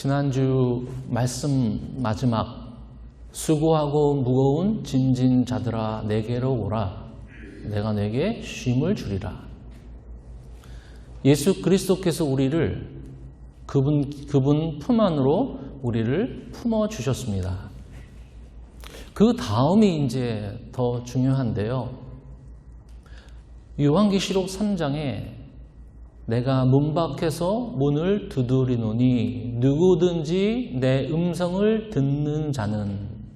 지난주 말씀 마지막 수고하고 무거운 짐진 자들아 내게로 오라 내가 내게 쉼을 주리라. 예수 그리스도께서 우리를 그분 품 안으로 우리를 품어 주셨습니다. 그 다음이 이제 더 중요한데요. 요한계시록 3장에 내가 문 밖에서 문을 두드리노니 누구든지 내 음성을 듣는 자는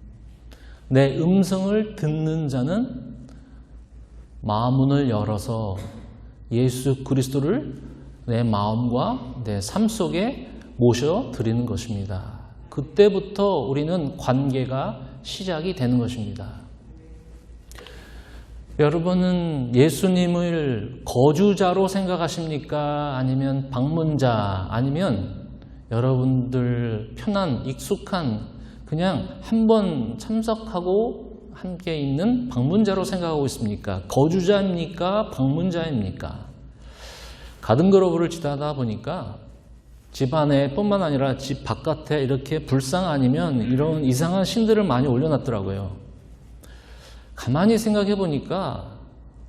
마음문을 열어서 예수 그리스도를 내 마음과 내 삶 속에 모셔드리는 것입니다. 그때부터 우리는 관계가 시작이 되는 것입니다. 여러분은 예수님을 거주자로 생각하십니까? 아니면 방문자, 아니면 여러분들 편한, 익숙한, 그냥 한번 참석하고 함께 있는 방문자로 생각하고 있습니까? 거주자입니까? 방문자입니까? 가든그로브를 지나다 보니까 집 안에 뿐만 아니라 집 바깥에 이렇게 불상 아니면 이런 이상한 신들을 많이 올려놨더라고요. 가만히 생각해 보니까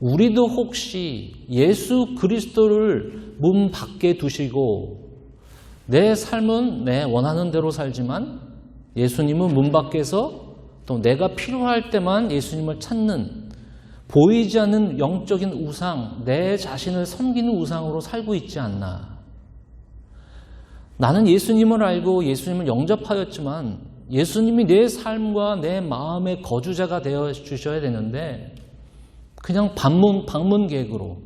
우리도 혹시 예수 그리스도를 문 밖에 두시고 내 삶은 내 원하는 대로 살지만 예수님은 문 밖에서 또 내가 필요할 때만 예수님을 찾는 보이지 않는 영적인 우상, 내 자신을 섬기는 우상으로 살고 있지 않나. 나는 예수님을 알고 예수님을 영접하였지만 예수님이 내 삶과 내 마음의 거주자가 되어 주셔야 되는데 그냥 방문객으로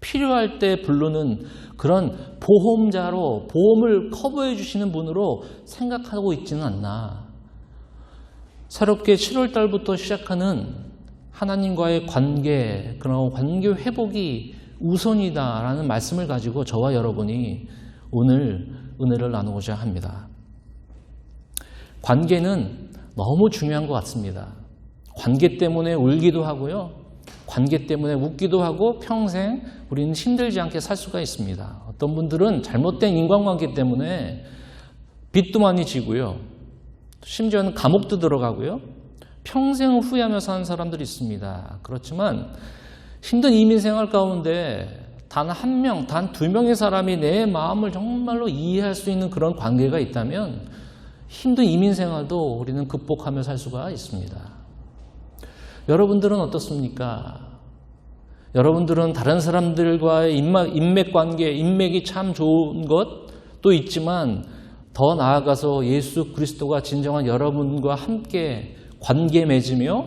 필요할 때 부르는 그런 보험자로 보험을 커버해 주시는 분으로 생각하고 있지는 않나. 새롭게 7월 달부터 시작하는 하나님과의 관계, 그런 관계 회복이 우선이다라는 말씀을 가지고 저와 여러분이 오늘 은혜를 나누고자 합니다. 관계는 너무 중요한 것 같습니다. 관계 때문에 울기도 하고요. 관계 때문에 웃기도 하고 평생 우리는 힘들지 않게 살 수가 있습니다. 어떤 분들은 잘못된 인간관계 때문에 빚도 많이 지고요. 심지어는 감옥도 들어가고요. 평생 후회하며 사는 사람들이 있습니다. 그렇지만 힘든 이민생활 가운데 단 한 명, 단 두 명의 사람이 내 마음을 정말로 이해할 수 있는 그런 관계가 있다면 힘든 이민생활도 우리는 극복하며 살 수가 있습니다. 여러분들은 어떻습니까? 여러분들은 다른 사람들과의 인맥관계, 인맥이 참 좋은 것도 있지만 더 나아가서 예수 그리스도가 진정한 여러분과 함께 관계 맺으며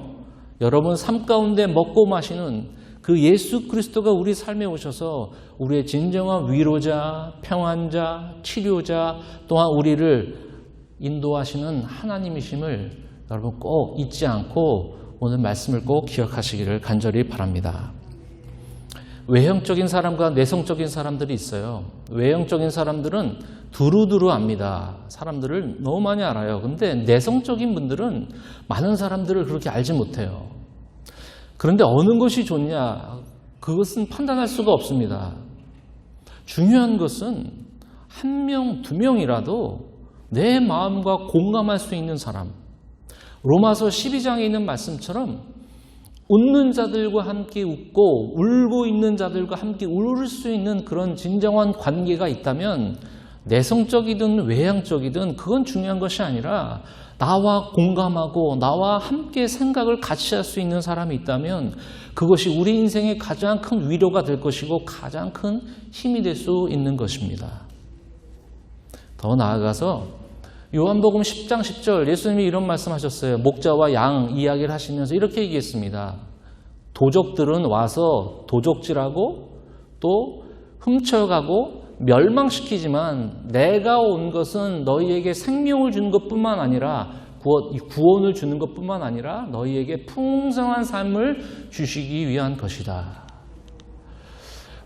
여러분 삶 가운데 먹고 마시는 그 예수 그리스도가 우리 삶에 오셔서 우리의 진정한 위로자, 평안자, 치료자, 또한 우리를 인도하시는 하나님이심을 여러분 꼭 잊지 않고 오늘 말씀을 꼭 기억하시기를 간절히 바랍니다. 외형적인 사람과 내성적인 사람들이 있어요. 외형적인 사람들은 두루두루 압니다. 사람들을 너무 많이 알아요. 근데 내성적인 분들은 많은 사람들을 그렇게 알지 못해요. 그런데 어느 것이 좋냐? 그것은 판단할 수가 없습니다. 중요한 것은 한 명, 두 명이라도 내 마음과 공감할 수 있는 사람. 로마서 12장에 있는 말씀처럼 웃는 자들과 함께 웃고 울고 있는 자들과 함께 울 수 있는 그런 진정한 관계가 있다면 내성적이든 외향적이든 그건 중요한 것이 아니라 나와 공감하고 나와 함께 생각을 같이 할 수 있는 사람이 있다면 그것이 우리 인생의 가장 큰 위로가 될 것이고 가장 큰 힘이 될 수 있는 것입니다. 더 나아가서 요한복음 10장 10절 예수님이 이런 말씀하셨어요. 목자와 양 이야기를 하시면서 이렇게 얘기했습니다. 도적들은 와서 도적질하고 또 훔쳐가고 멸망시키지만 내가 온 것은 너희에게 생명을 주는 것뿐만 아니라 구원을 주는 것뿐만 아니라 너희에게 풍성한 삶을 주시기 위한 것이다.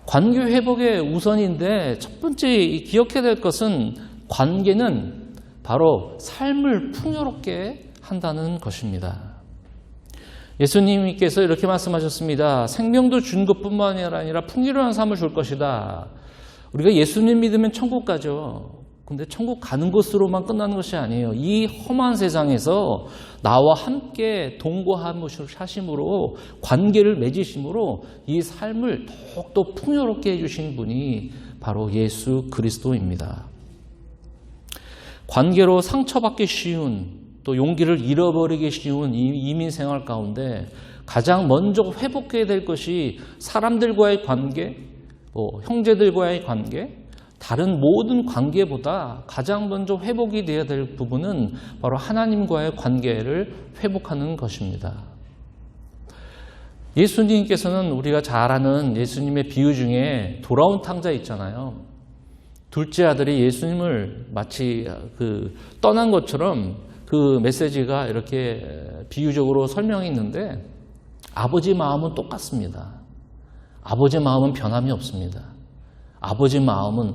관계 회복의 우선인데 첫 번째 기억해야 될 것은 관계는 바로 삶을 풍요롭게 한다는 것입니다. 예수님께서 이렇게 말씀하셨습니다. 생명도 준 것뿐만 아니라 풍요로운 삶을 줄 것이다. 우리가 예수님 믿으면 천국 가죠. 근데 천국 가는 것으로만 끝나는 것이 아니에요. 이 험한 세상에서 나와 함께 동거하심으로 관계를 맺으심으로 이 삶을 더욱더 풍요롭게 해주신 분이 바로 예수 그리스도입니다. 관계로 상처받기 쉬운 또 용기를 잃어버리기 쉬운 이 이민 생활 가운데 가장 먼저 회복해야 될 것이 사람들과의 관계, 형제들과의 관계, 다른 모든 관계보다 가장 먼저 회복이 되어야 될 부분은 바로 하나님과의 관계를 회복하는 것입니다. 예수님께서는 우리가 잘 아는 예수님의 비유 중에 돌아온 탕자 있잖아요. 둘째 아들이 예수님을 마치 떠난 것처럼 그 메시지가 이렇게 비유적으로 설명이 있는데 아버지 마음은 똑같습니다. 아버지 마음은 변함이 없습니다. 아버지 마음은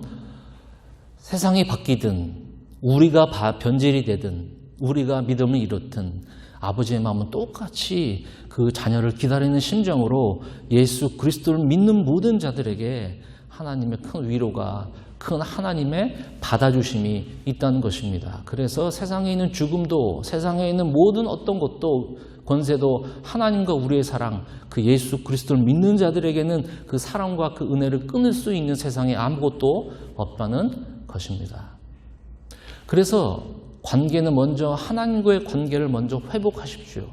세상이 바뀌든 우리가 변질이 되든 우리가 믿음을 잃었든 아버지의 마음은 똑같이 그 자녀를 기다리는 심정으로 예수 그리스도를 믿는 모든 자들에게 하나님의 큰 위로가, 큰 하나님의 받아주심이 있다는 것입니다. 그래서 세상에 있는 죽음도, 세상에 있는 모든 어떤 것도, 권세도 하나님과 우리의 사랑, 그 예수 그리스도를 믿는 자들에게는 그 사랑과 그 은혜를 끊을 수 있는 세상에 아무것도 없다는 것입니다. 그래서 관계는 먼저 하나님과의 관계를 먼저 회복하십시오.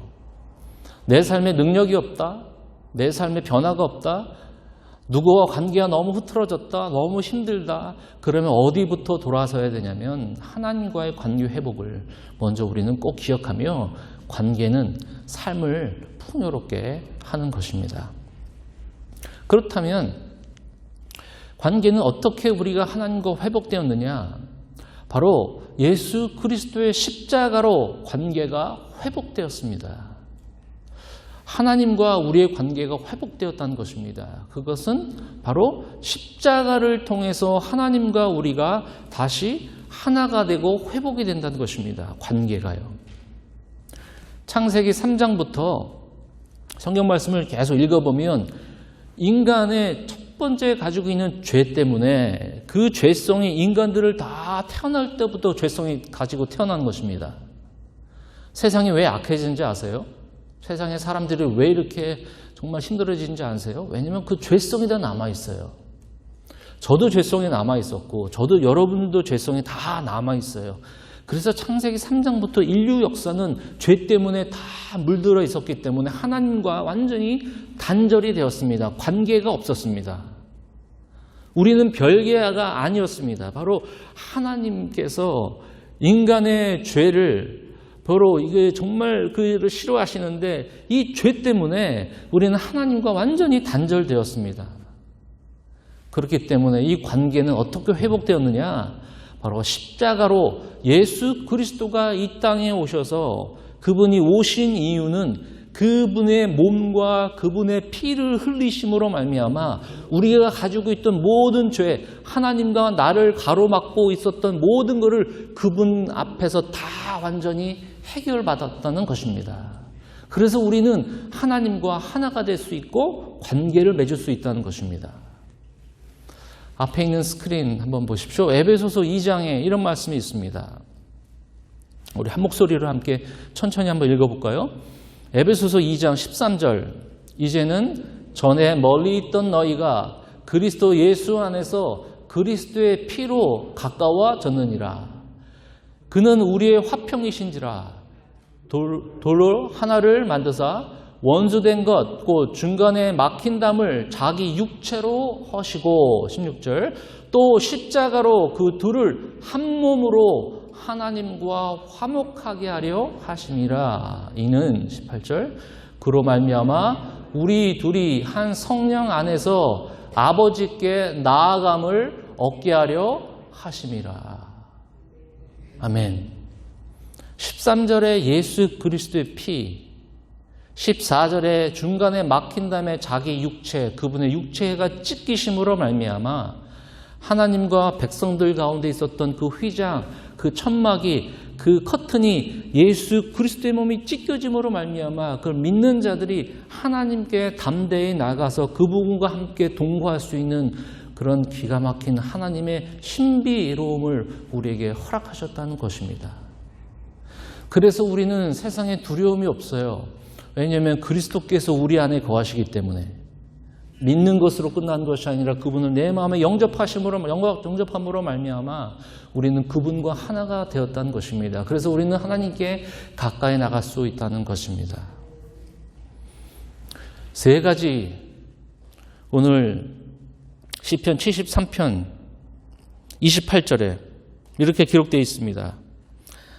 내 삶에 능력이 없다, 내 삶에 변화가 없다, 누구와 관계가 너무 흐트러졌다, 너무 힘들다, 그러면 어디부터 돌아서야 되냐면 하나님과의 관계 회복을 먼저 우리는 꼭 기억하며 관계는 삶을 풍요롭게 하는 것입니다. 그렇다면 관계는 어떻게 우리가 하나님과 회복되었느냐? 바로 예수 그리스도의 십자가로 관계가 회복되었습니다. 하나님과 우리의 관계가 회복되었다는 것입니다. 그것은 바로 십자가를 통해서 하나님과 우리가 다시 하나가 되고 회복이 된다는 것입니다. 관계가요. 창세기 3장부터 성경 말씀을 계속 읽어보면 인간의 첫 번째 가지고 있는 죄 때문에 그 죄성이 인간들을 다 태어날 때부터 죄성이 가지고 태어난 것입니다. 세상이 왜 악해진지 아세요? 세상의 사람들이 왜 이렇게 정말 힘들어지는지 아세요? 왜냐하면 그 죄성이 다 남아있어요. 저도 죄성이 남아있었고 저도 여러분도 죄성이 다 남아있어요. 그래서 창세기 3장부터 인류 역사는 죄 때문에 다 물들어 있었기 때문에 하나님과 완전히 단절이 되었습니다. 관계가 없었습니다. 우리는 별개가 아니었습니다. 바로 하나님께서 인간의 죄를 바로 이게 정말 그를 싫어하시는데 이 죄 때문에 우리는 하나님과 완전히 단절되었습니다. 그렇기 때문에 이 관계는 어떻게 회복되었느냐? 바로 십자가로 예수 그리스도가 이 땅에 오셔서 그분이 오신 이유는 그분의 몸과 그분의 피를 흘리심으로 말미암아 우리가 가지고 있던 모든 죄, 하나님과 나를 가로막고 있었던 모든 것을 그분 앞에서 다 완전히 해결받았다는 것입니다. 그래서 우리는 하나님과 하나가 될 수 있고 관계를 맺을 수 있다는 것입니다. 앞에 있는 스크린 한번 보십시오. 에베소서 2장에 이런 말씀이 있습니다. 우리 한 목소리로 함께 천천히 한번 읽어볼까요? 에베소서 2장 13절. 이제는 전에 멀리 있던 너희가 그리스도 예수 안에서 그리스도의 피로 가까워졌느니라. 그는 우리의 화평이신지라. 돌로 하나를 만드사 원수된 것, 곧 중간에 막힌 담을 자기 육체로 허시고 16절 또 십자가로 그 둘을 한 몸으로 하나님과 화목하게 하려 하심이라. 이는 18절 그로 말미암아 우리 둘이 한 성령 안에서 아버지께 나아감을 얻게 하려 하심이라. 아멘. 13절에 예수 그리스도의 피, 14절에 중간에 막힌 다음에 자기 육체, 그분의 육체가 찢기심으로 말미암아 하나님과 백성들 가운데 있었던 그 휘장, 그 천막이, 그 커튼이 예수 그리스도의 몸이 찢겨짐으로 말미암아 그걸 믿는 자들이 하나님께 담대히 나가서 그분과 함께 동거할 수 있는 그런 기가 막힌 하나님의 신비로움을 우리에게 허락하셨다는 것입니다. 그래서 우리는 세상에 두려움이 없어요. 왜냐하면 그리스도께서 우리 안에 거하시기 때문에. 믿는 것으로 끝난 것이 아니라 그분을 내 마음에 영접함으로 말미암아 우리는 그분과 하나가 되었다는 것입니다. 그래서 우리는 하나님께 가까이 나갈 수 있다는 것입니다. 세 가지, 오늘 시편 73편 28절에 이렇게 기록되어 있습니다.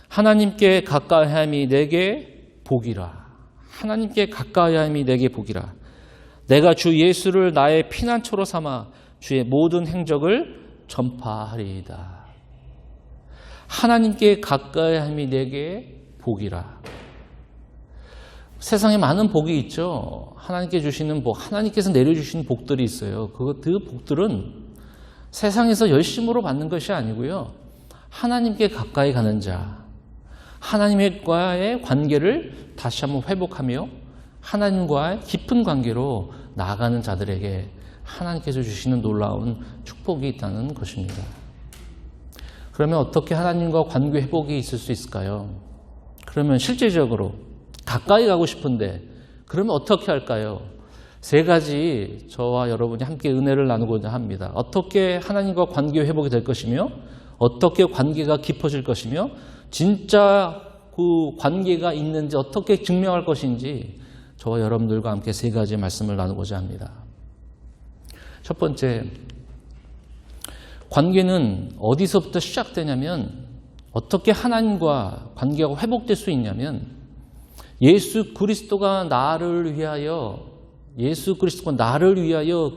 하나님께 가까이함이 내게 복이라. 하나님께 가까이함이 내게 복이라. 내가 주 예수를 나의 피난처로 삼아 주의 모든 행적을 전파하리이다. 하나님께 가까이함이 내게 복이라. 세상에 많은 복이 있죠. 하나님께 주시는 복, 하나님께서 내려주시는 복들이 있어요. 그 복들은 세상에서 열심으로 받는 것이 아니고요. 하나님께 가까이 가는 자, 하나님과의 관계를 다시 한번 회복하며 하나님과의 깊은 관계로 나아가는 자들에게 하나님께서 주시는 놀라운 축복이 있다는 것입니다. 그러면 어떻게 하나님과 관계 회복이 있을 수 있을까요? 그러면 실제적으로 가까이 가고 싶은데 그러면 어떻게 할까요? 세 가지 저와 여러분이 함께 은혜를 나누고자 합니다. 어떻게 하나님과 관계 회복이 될 것이며 어떻게 관계가 깊어질 것이며 진짜 그 관계가 있는지 어떻게 증명할 것인지 저와 여러분들과 함께 세 가지 말씀을 나누고자 합니다. 첫 번째, 관계는 어디서부터 시작되냐면 어떻게 하나님과 관계가 회복될 수 있냐면 예수 그리스도가 나를 위하여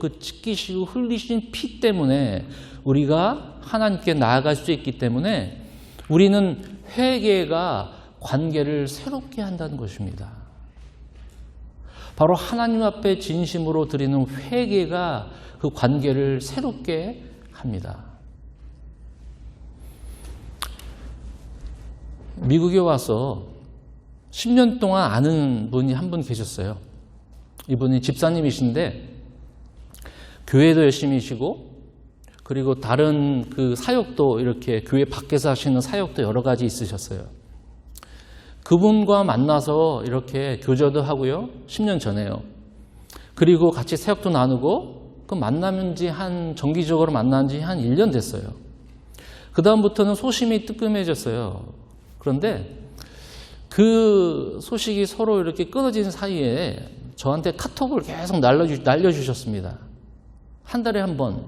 그 찢기시고 흘리신 피 때문에 우리가 하나님께 나아갈 수 있기 때문에 우리는 회개가 관계를 새롭게 한다는 것입니다. 바로 하나님 앞에 진심으로 드리는 회개가 그 관계를 새롭게 합니다. 미국에 와서 10년 동안 아는 분이 한 분 계셨어요. 이분이 집사님이신데 교회도 열심히시고 그리고 다른 그 사역도 이렇게 교회 밖에서 하시는 사역도 여러 가지 있으셨어요. 그분과 만나서 이렇게 교제도 하고요. 10년 전에요. 그리고 같이 사역도 나누고 그 정기적으로 만난 지 한 1년 됐어요. 그 다음부터는 소심이 뜨끔해졌어요. 그런데 그 소식이 서로 이렇게 끊어진 사이에 저한테 카톡을 계속 날려주셨습니다. 한 달에 한 번.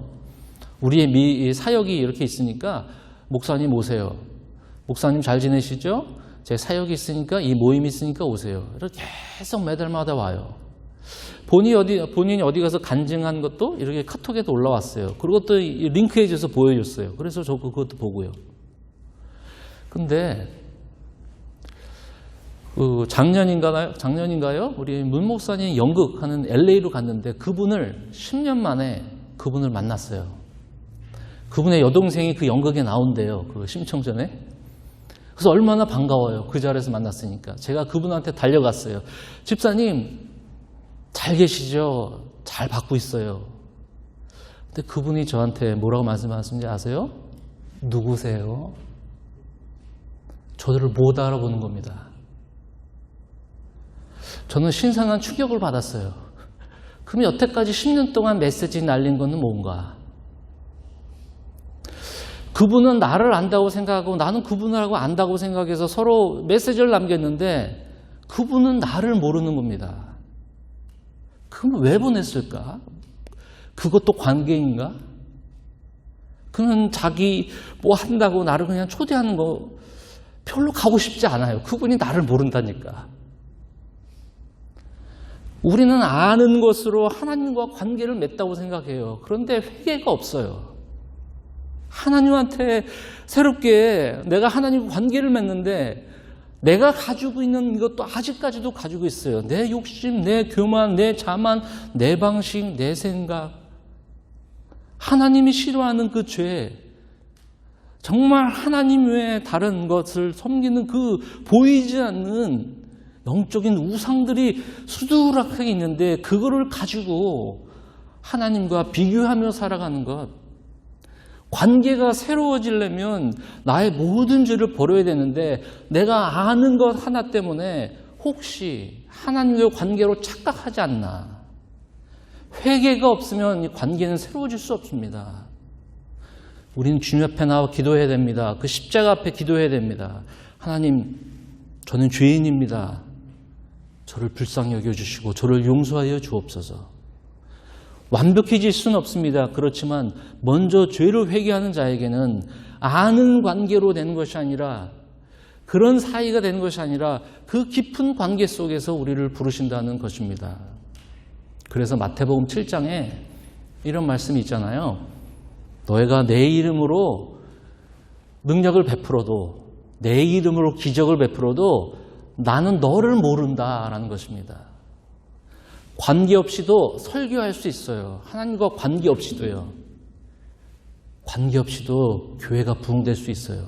우리의 사역이 이렇게 있으니까 목사님 오세요. 목사님 잘 지내시죠? 제 사역이 있으니까 이 모임이 있으니까 오세요. 이렇게 계속 매달마다 와요. 본인이 어디 가서 간증한 것도 이렇게 카톡에도 올라왔어요. 그것도 링크해 줘서 보여줬어요. 그래서 저 그것도 보고요. 근데 작년인가요? 우리 문 목사님 연극하는 LA로 갔는데 그분을 10년 만에 그분을 만났어요. 그분의 여동생이 그 연극에 나온대요. 그 심청전에. 그래서 얼마나 반가워요. 그 자리에서 만났으니까. 제가 그분한테 달려갔어요. 집사님 잘 계시죠? 잘 받고 있어요. 근데 그분이 저한테 뭐라고 말씀하셨는지 아세요? 누구세요? 저들을 못 알아보는 겁니다. 저는 신선한 충격을 받았어요. 그럼 여태까지 10년 동안 메시지 날린 거는 뭔가? 그분은 나를 안다고 생각하고 나는 그분을 안다고 생각해서 서로 메시지를 남겼는데 그분은 나를 모르는 겁니다. 그럼 왜 보냈을까? 그것도 관계인가? 그는 자기 뭐 한다고 나를 그냥 초대하는 거 별로 가고 싶지 않아요. 그분이 나를 모른다니까. 우리는 아는 것으로 하나님과 관계를 맺다고 생각해요. 그런데 회개가 없어요. 하나님한테 새롭게 내가 하나님과 관계를 맺는데 내가 가지고 있는 이것도 아직까지도 가지고 있어요. 내 욕심, 내 교만, 내 자만, 내 방식, 내 생각. 하나님이 싫어하는 그 죄. 정말 하나님 외에 다른 것을 섬기는 그 보이지 않는 영적인 우상들이 수두룩하게 있는데 그거를 가지고 하나님과 비교하며 살아가는 것. 관계가 새로워지려면 나의 모든 죄를 버려야 되는데 내가 아는 것 하나 때문에 혹시 하나님과의 관계로 착각하지 않나. 회개가 없으면 이 관계는 새로워질 수 없습니다. 우리는 주님 앞에 나와 기도해야 됩니다. 그 십자가 앞에 기도해야 됩니다. 하나님, 저는 죄인입니다. 저를 불쌍히 여겨주시고 저를 용서하여 주옵소서. 완벽해질 수는 없습니다. 그렇지만 먼저 죄를 회개하는 자에게는 아는 관계로 되는 것이 아니라 그런 사이가 되는 것이 아니라 그 깊은 관계 속에서 우리를 부르신다는 것입니다. 그래서 마태복음 7장에 이런 말씀이 있잖아요. 너희가 내 이름으로 능력을 베풀어도 내 이름으로 기적을 베풀어도 나는 너를 모른다라는 것입니다. 관계없이도 설교할 수 있어요. 하나님과 관계없이도요. 관계없이도 교회가 부흥될 수 있어요.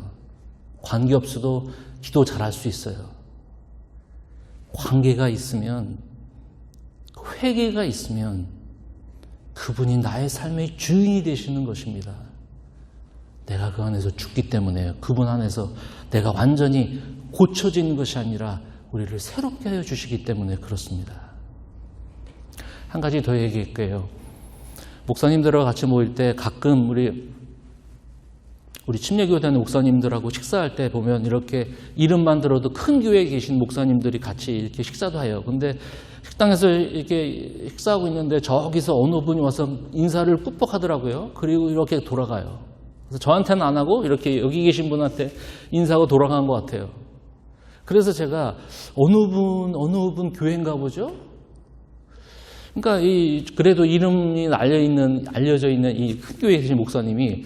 관계없이도 기도 잘할 수 있어요. 관계가 있으면, 회개가 있으면 그분이 나의 삶의 주인이 되시는 것입니다. 내가 그 안에서 죽기 때문에 그분 안에서 내가 완전히 고쳐지는 것이 아니라 우리를 새롭게 하여 주시기 때문에 그렇습니다. 한 가지 더 얘기할게요. 목사님들과 같이 모일 때 가끔 우리 침례교회 다니는 목사님들하고 식사할 때 보면 이렇게 이름만 들어도 큰 교회에 계신 목사님들이 같이 이렇게 식사도 해요. 근데 식당에서 이렇게 식사하고 있는데 저기서 어느 분이 와서 인사를 꾹꾹 하더라고요. 그리고 이렇게 돌아가요. 그래서 저한테는 안 하고 이렇게 여기 계신 분한테 인사하고 돌아간 것 같아요. 그래서 제가 어느 분 교회인가 보죠? 그러니까 그래도 이름이 알려져 있는 이 큰 교회에 계신 목사님이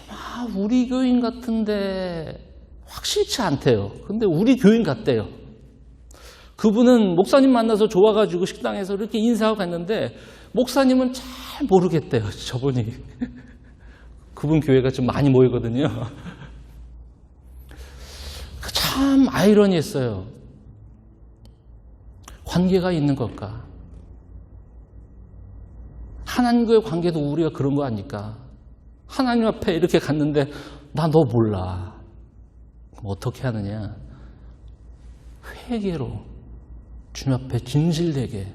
아마 우리 교인 같은데 확실치 않대요. 근데 우리 교인 같대요. 그분은 목사님 만나서 좋아가지고 식당에서 이렇게 인사하고 갔는데 목사님은 잘 모르겠대요. 저분이. 그분 교회가 좀 많이 모이거든요. 참 아이러니했어요. 관계가 있는 것과 하나님과의 관계도 우리가 그런 거 아닐까? 하나님 앞에 이렇게 갔는데 나 너 몰라. 그럼 어떻게 하느냐? 회개로 주님 앞에 진실되게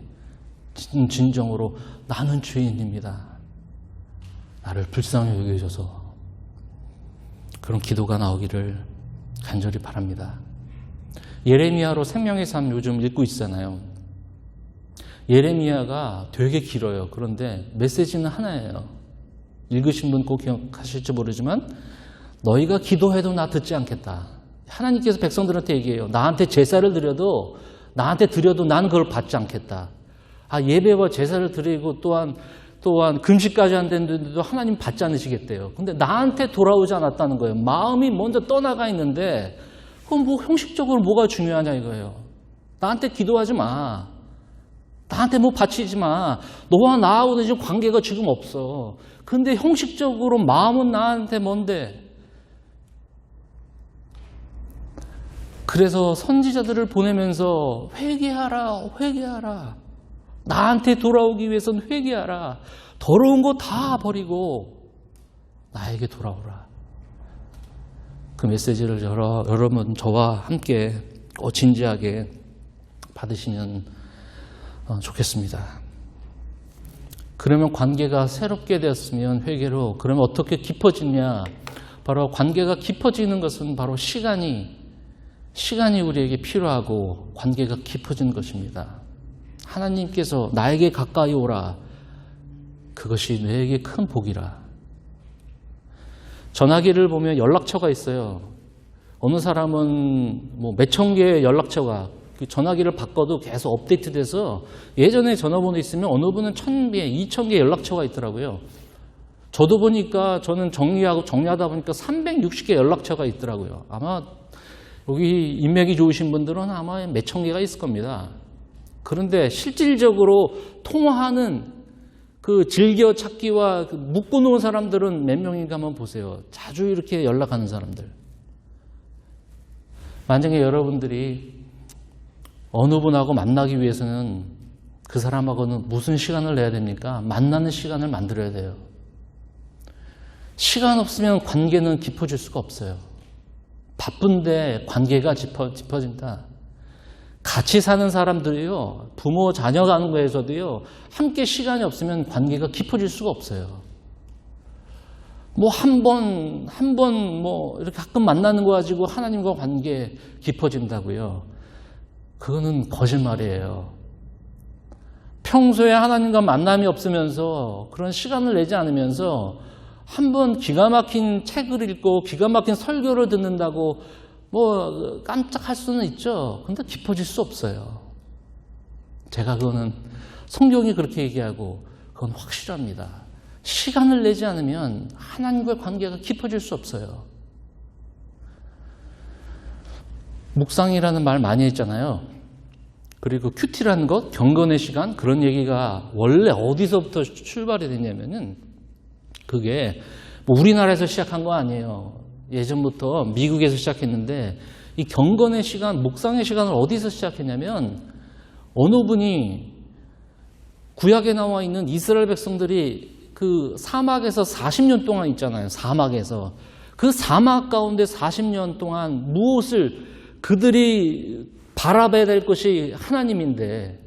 진정으로 나는 죄인입니다. 나를 불쌍히 여겨주셔서 그런 기도가 나오기를 간절히 바랍니다. 예레미야로 생명의 삶 요즘 읽고 있잖아요. 예레미야가 되게 길어요. 그런데 메시지는 하나예요. 읽으신 분 꼭 기억하실지 모르지만 너희가 기도해도 나 듣지 않겠다. 하나님께서 백성들한테 얘기해요. 나한테 제사를 드려도 나한테 드려도 나는 그걸 받지 않겠다. 예배와 제사를 드리고 또한 금식까지 안 됐는데도 하나님 받지 않으시겠대요. 근데 나한테 돌아오지 않았다는 거예요. 마음이 먼저 떠나가 있는데 그건 뭐 형식적으로 뭐가 중요하냐 이거예요. 나한테 기도하지 마. 나한테 뭐 바치지 마. 너와 나하고는 지금 관계가 지금 없어. 근데 형식적으로 마음은 나한테 뭔데? 그래서 선지자들을 보내면서 회개하라. 나한테 돌아오기 위해서는 회개하라. 더러운 거 다 버리고 나에게 돌아오라. 그 메시지를 여러분 저와 함께 진지하게 받으시면 좋겠습니다. 그러면 관계가 새롭게 되었으면 회개로 그러면 어떻게 깊어지냐? 바로 관계가 깊어지는 것은 바로 시간이 우리에게 필요하고 관계가 깊어지는 것입니다. 하나님께서 나에게 가까이 오라. 그것이 너에게 큰 복이라. 전화기를 보면 연락처가 있어요. 어느 사람은 뭐 몇천 개의 연락처가 전화기를 바꿔도 계속 업데이트돼서 예전에 전화번호 있으면 어느 분은 1000개, 2000개 연락처가 있더라고요. 저도 보니까 저는 정리하다 보니까 360개 연락처가 있더라고요. 아마 여기 인맥이 좋으신 분들은 아마 몇천 개가 있을 겁니다. 그런데 실질적으로 통화하는 그 즐겨찾기와 묶어놓은 사람들은 몇 명인가 한번 보세요. 자주 이렇게 연락하는 사람들. 만약에 여러분들이 어느 분하고 만나기 위해서는 그 사람하고는 무슨 시간을 내야 됩니까? 만나는 시간을 만들어야 돼요. 시간 없으면 관계는 깊어질 수가 없어요. 바쁜데 관계가 깊어진다. 같이 사는 사람들이요, 부모, 자녀 가는 거에서도요, 함께 시간이 없으면 관계가 깊어질 수가 없어요. 뭐 한 번 이렇게 가끔 만나는 거 가지고 하나님과 관계 깊어진다고요. 그거는 거짓말이에요. 평소에 하나님과 만남이 없으면서 그런 시간을 내지 않으면서 한 번 기가 막힌 책을 읽고 기가 막힌 설교를 듣는다고 뭐 깜짝할 수는 있죠. 근데 깊어질 수 없어요. 제가 그거는 성경이 그렇게 얘기하고 그건 확실합니다. 시간을 내지 않으면 하나님과의 관계가 깊어질 수 없어요. 묵상이라는 말 많이 했잖아요. 그리고 큐티라는 것, 경건의 시간, 그런 얘기가 원래 어디서부터 출발이 됐냐면은 그게 뭐 우리나라에서 시작한 거 아니에요. 예전부터 미국에서 시작했는데 이 경건의 시간, 묵상의 시간을 어디서 시작했냐면 어느 분이 구약에 나와 있는 이스라엘 백성들이 그 사막에서 40년 동안 있잖아요. 사막에서. 그 사막 가운데 40년 동안 무엇을 그들이 바라봐야 될 것이 하나님인데,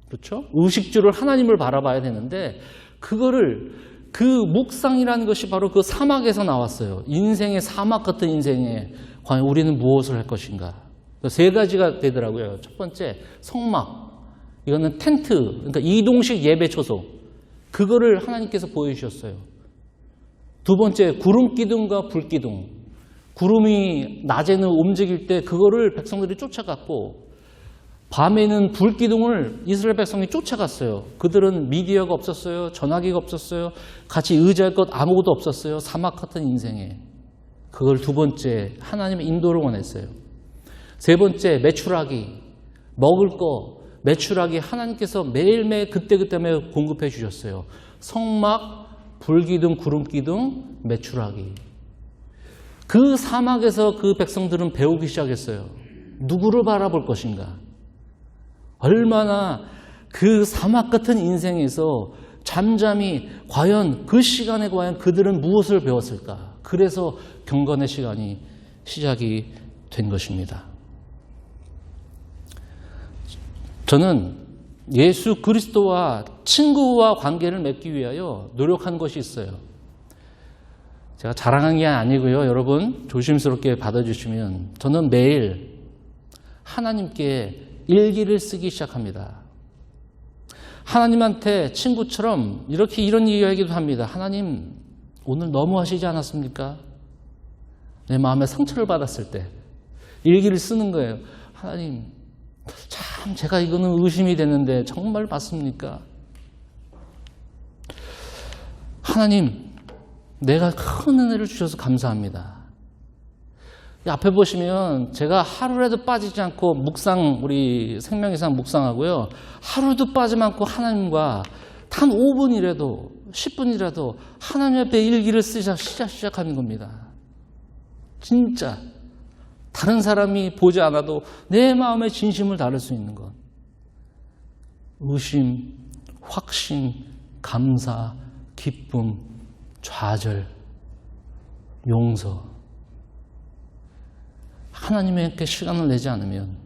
그렇죠? 의식주를 하나님을 바라봐야 되는데 그거를 그 묵상이라는 것이 바로 그 사막에서 나왔어요. 인생의 사막 같은 인생에 과연 우리는 무엇을 할 것인가? 세 가지가 되더라고요. 첫 번째, 성막. 이거는 텐트, 그러니까 이동식 예배 초소. 그거를 하나님께서 보여주셨어요. 두 번째, 구름 기둥과 불 기둥. 구름이 낮에는 움직일 때 그거를 백성들이 쫓아갔고 밤에는 불 기둥을 이스라엘 백성이 쫓아갔어요. 그들은 미디어가 없었어요. 전화기가 없었어요. 같이 의지할 것 아무것도 없었어요. 사막 같은 인생에. 그걸 두 번째, 하나님의 인도를 원했어요. 세 번째, 메추라기. 먹을 거, 메추라기 하나님께서 매일매일 그때그때 공급해 주셨어요. 성막, 불기둥, 구름기둥, 메추라기. 그 사막에서 그 백성들은 배우기 시작했어요. 누구를 바라볼 것인가? 얼마나 그 사막 같은 인생에서 잠잠히 과연 그 시간에 과연 그들은 무엇을 배웠을까? 그래서 경건의 시간이 시작이 된 것입니다. 저는 예수 그리스도와 친구와 관계를 맺기 위하여 노력한 것이 있어요. 제가 자랑한 게 아니고요. 여러분 조심스럽게 받아주시면 저는 매일 하나님께 일기를 쓰기 시작합니다. 하나님한테 친구처럼 이런 이야기도 합니다. 하나님, 오늘 너무 하시지 않았습니까? 내 마음에 상처를 받았을 때 일기를 쓰는 거예요. 하나님, 참 제가 이거는 의심이 되는데 정말 맞습니까? 하나님, 내가 큰 은혜를 주셔서 감사합니다. 앞에 보시면 제가 하루라도 빠지지 않고 우리 생명의상 묵상하고요. 하루도 빠지지 않고 하나님과 단 5분이라도 10분이라도 하나님 앞에 일기를 시작하는 겁니다. 진짜 다른 사람이 보지 않아도 내 마음의 진심을 다룰 수 있는 것. 의심, 확신, 감사, 기쁨, 좌절, 용서. 하나님에게 시간을 내지 않으면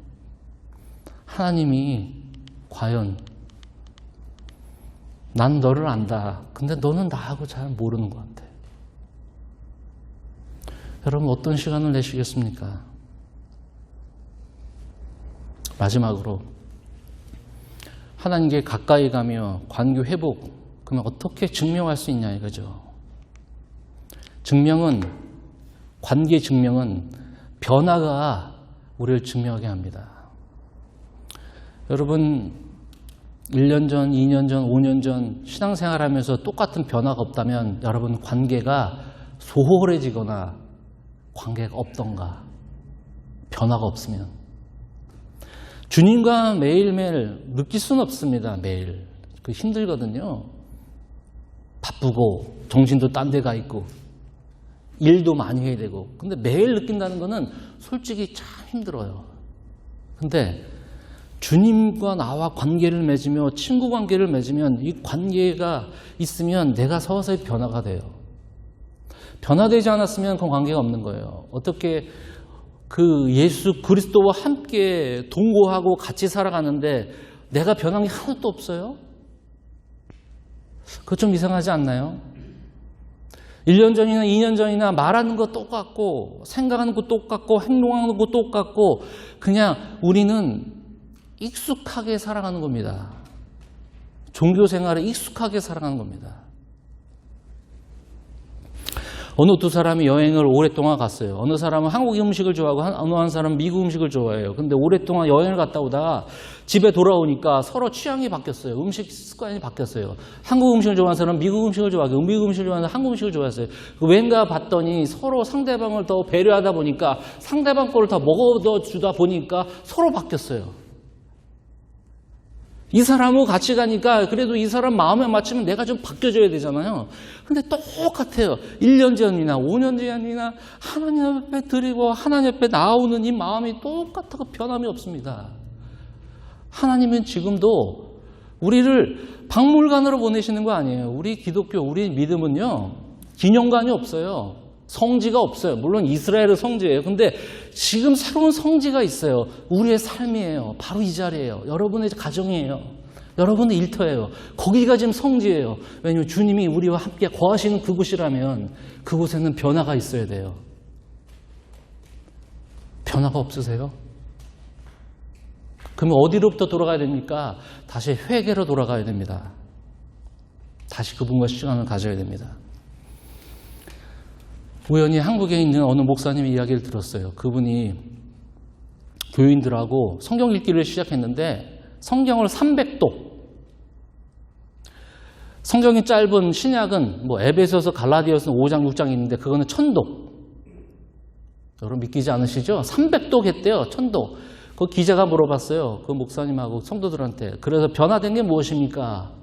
하나님이 과연 난 너를 안다. 근데 너는 나하고 잘 모르는 것 같아. 여러분 어떤 시간을 내시겠습니까? 마지막으로 하나님께 가까이 가며 관계 회복, 그러면 어떻게 증명할 수 있냐 이거죠. 관계 증명은 변화가 우리를 증명하게 합니다. 여러분 1년 전, 2년 전, 5년 전 신앙생활하면서 똑같은 변화가 없다면 여러분 관계가 소홀해지거나 관계가 없던가, 변화가 없으면 주님과 매일매일 느낄 수는 없습니다. 매일 그 힘들거든요. 바쁘고 정신도 딴 데 가 있고 일도 많이 해야 되고. 근데 매일 느낀다는 거는 솔직히 참 힘들어요. 근데 주님과 나와 관계를 맺으며 친구 관계를 맺으면 이 관계가 있으면 내가 서서히 변화가 돼요. 변화되지 않았으면 그 관계가 없는 거예요. 어떻게 그 예수 그리스도와 함께 동거하고 같이 살아가는데 내가 변한 게 하나도 없어요? 그거 좀 이상하지 않나요? 1년 전이나 2년 전이나 말하는 거 똑같고 생각하는 거 똑같고 행동하는 거 똑같고 그냥 우리는 익숙하게 살아가는 겁니다. 종교 생활에 익숙하게 살아가는 겁니다. 어느 두 사람이 여행을 오랫동안 갔어요. 어느 사람은 한국 음식을 좋아하고 어느 한 사람은 미국 음식을 좋아해요. 근데 오랫동안 여행을 갔다 오다가 집에 돌아오니까 서로 취향이 바뀌었어요. 음식 습관이 바뀌었어요. 한국 음식을 좋아하는 사람은 미국 음식을 좋아하고 미국 음식을 좋아하는 사람은 한국 음식을 좋아했어요. 왠가 봤더니 서로 상대방을 더 배려하다 보니까 상대방 거를 더 먹어주다 보니까 서로 바뀌었어요. 이 사람하고 같이 가니까 그래도 이 사람 마음에 맞추면 내가 좀 바뀌어줘야 되잖아요. 근데 똑같아요. 1년 전이나 5년 전이나 하나님 앞에 드리고 하나님 앞에 나오는 이 마음이 똑같고 변함이 없습니다. 하나님은 지금도 우리를 박물관으로 보내시는 거 아니에요. 우리 기독교, 우리 믿음은요. 기념관이 없어요. 성지가 없어요. 물론 이스라엘은 성지예요. 근데 지금 새로운 성지가 있어요. 우리의 삶이에요. 바로 이 자리예요. 여러분의 가정이에요. 여러분의 일터예요. 거기가 지금 성지예요. 왜냐하면 주님이 우리와 함께 거하시는 그곳이라면 그곳에는 변화가 있어야 돼요. 변화가 없으세요? 그러면 어디로부터 돌아가야 됩니까? 다시 회개로 돌아가야 됩니다. 다시 그분과 시간을 가져야 됩니다. 우연히 한국에 있는 어느 목사님의 이야기를 들었어요. 그분이 교인들하고 성경 읽기를 시작했는데 성경을 300독, 성경이 짧은 신약은 뭐 에베소서 갈라디아서는 5장 6장 있는데 그거는 1000독. 여러분 믿기지 않으시죠? 300독 했대요. 1000독. 그 기자가 물어봤어요. 그 목사님하고 성도들한테. 그래서 변화된 게 무엇입니까?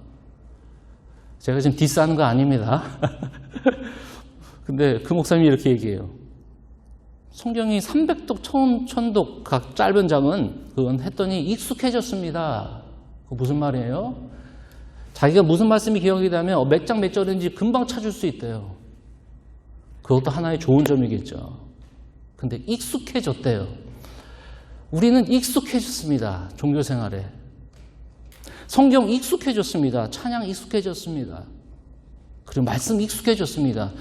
제가 지금 디스하는 거 아닙니다. 근데 그 목사님이 이렇게 얘기해요. 성경이 300독, 1000독 각 짧은 장은 그건 했더니 익숙해졌습니다. 그거 무슨 말이에요? 자기가 무슨 말씀이 기억이 나면 몇 장 몇 절인지 금방 찾을 수 있대요. 그것도 하나의 좋은 점이겠죠. 근데 익숙해졌대요. 우리는 익숙해졌습니다. 종교 생활에. 성경 익숙해졌습니다. 찬양 익숙해졌습니다. 그리고 말씀 익숙해졌습니다.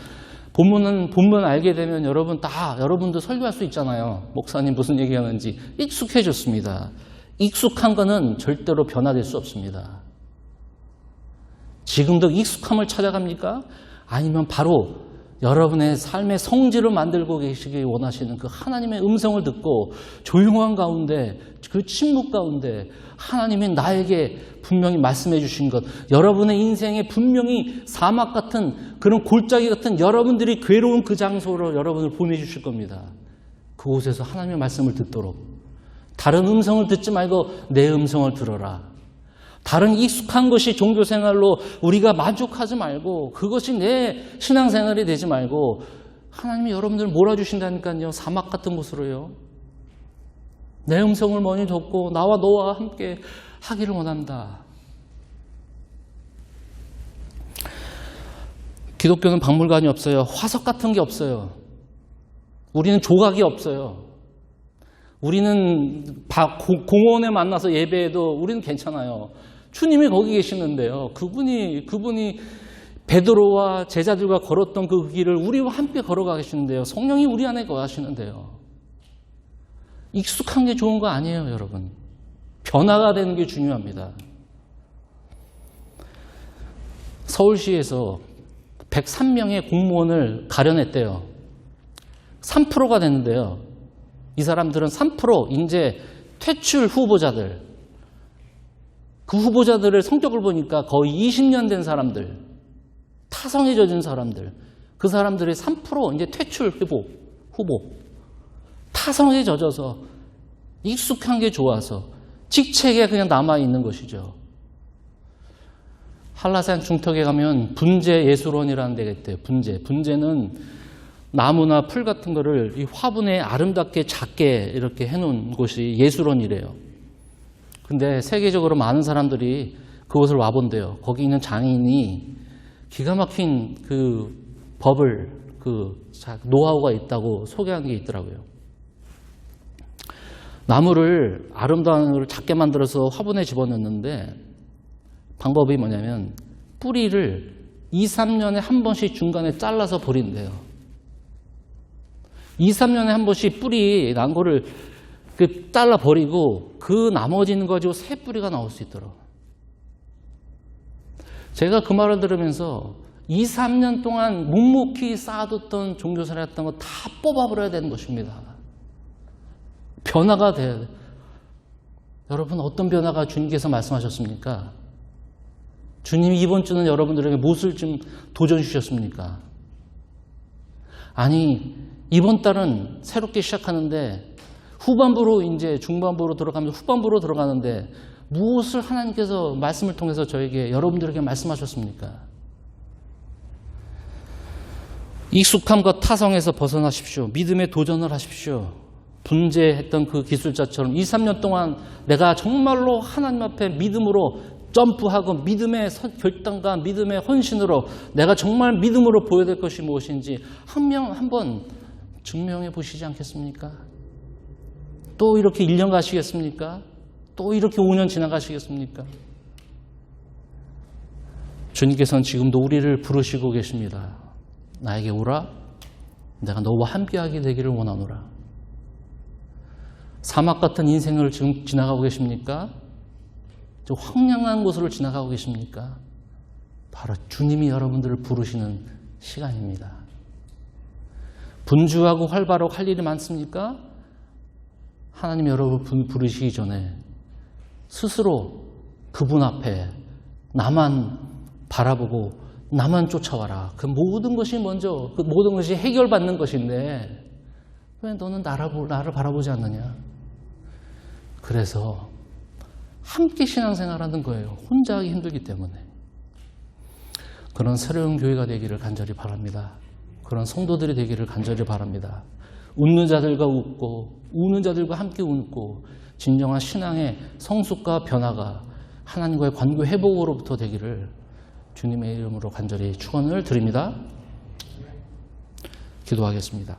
본문 알게 되면 여러분도 설교할 수 있잖아요. 목사님 무슨 얘기하는지 익숙해졌습니다. 익숙한 거는 절대로 변화될 수 없습니다. 지금도 익숙함을 찾아갑니까? 아니면 바로 여러분의 삶의 성지를 만들고 계시기 원하시는 그 하나님의 음성을 듣고 조용한 가운데 그 침묵 가운데 하나님이 나에게 분명히 말씀해 주신 것, 여러분의 인생에 분명히 사막 같은 그런 골짜기 같은 여러분들이 괴로운 그 장소로 여러분을 보내주실 겁니다. 그곳에서 하나님의 말씀을 듣도록. 다른 음성을 듣지 말고 내 음성을 들어라. 다른 익숙한 것이 종교생활로 우리가 만족하지 말고 그것이 내 신앙생활이 되지 말고 하나님이 여러분들을 몰아주신다니까요. 사막 같은 곳으로요. 내 음성을 많이 듣고 나와 너와 함께 하기를 원한다. 기독교는 박물관이 없어요. 화석 같은 게 없어요. 우리는 조각이 없어요. 우리는 공원에 만나서 예배해도 우리는 괜찮아요. 주님이 거기 계시는데요. 그분이 베드로와 제자들과 걸었던 그 길을 우리와 함께 걸어가 계시는데요. 성령이 우리 안에 거하시는데요. 익숙한 게 좋은 거 아니에요, 여러분. 변화가 되는 게 중요합니다. 서울시에서 103명의 공무원을 가려냈대요. 3%가 됐는데요. 이 사람들은 3% 이제 퇴출 후보자들. 그 후보자들의 성격을 보니까 거의 20년 된 사람들, 타성에 젖은 사람들, 그 사람들의 3% 이제 퇴출 후보. 타성에 젖어서 익숙한 게 좋아서 직책에 그냥 남아있는 것이죠. 한라산 중턱에 가면 분재 예술원이라는 데가 있대요. 분재는 나무나 풀 같은 거를 이 화분에 아름답게 작게 이렇게 해놓은 곳이 예술원이래요. 근데 세계적으로 많은 사람들이 그곳을 와본대요. 거기 있는 장인이 기가 막힌 그 법을, 그 노하우가 있다고 소개한 게 있더라고요. 나무를, 아름다운 나무를 작게 만들어서 화분에 집어넣는데 방법이 뭐냐면 뿌리를 2, 3년에 한 번씩 중간에 잘라서 버린대요. 2, 3년에 한 번씩 뿌리 난 거를 잘라 버리고 그 나머지는 가지고 새 뿌리가 나올 수 있도록. 제가 그 말을 들으면서 2, 3년 동안 묵묵히 쌓아뒀던 종교생활했던 거 다 뽑아버려야 되는 것입니다. 변화가 돼야 돼요. 여러분, 어떤 변화가 주님께서 말씀하셨습니까? 주님이 이번 주는 여러분들에게 무엇을 좀 도전 주셨습니까? 아니, 이번 달은 새롭게 시작하는데 후반부로 이제 중반부로 들어가면서 후반부로 들어가는데 무엇을 하나님께서 말씀을 통해서 저에게, 여러분들에게 말씀하셨습니까? 익숙함과 타성에서 벗어나십시오. 믿음의 도전을 하십시오. 분재했던 그 기술자처럼 2, 3년 동안 내가 정말로 하나님 앞에 믿음으로 점프하고 믿음의 결단과 믿음의 헌신으로 내가 정말 믿음으로 보여야 될 것이 무엇인지 한번 증명해 보시지 않겠습니까? 또 이렇게 1년 가시겠습니까? 또 이렇게 5년 지나가시겠습니까? 주님께서는 지금도 우리를 부르시고 계십니다. 나에게 오라. 내가 너와 함께하게 되기를 원하노라. 사막 같은 인생을 지금 지나가고 계십니까? 저 황량한 곳으로 지나가고 계십니까? 바로 주님이 여러분들을 부르시는 시간입니다. 분주하고 활발하고 할 일이 많습니까? 하나님 여러분 부르시기 전에 스스로 그분 앞에 나만 바라보고 나만 쫓아와라. 그 모든 것이 먼저, 그 모든 것이 해결받는 것인데 왜 너는 나를 바라보지 않느냐? 그래서 함께 신앙생활하는 거예요. 혼자 하기 힘들기 때문에. 그런 새로운 교회가 되기를 간절히 바랍니다. 그런 성도들이 되기를 간절히 바랍니다. 웃는 자들과 웃고 우는 자들과 함께 웃고 진정한 신앙의 성숙과 변화가 하나님과의 관계 회복으로부터 되기를 주님의 이름으로 간절히 축원을 드립니다. 기도하겠습니다.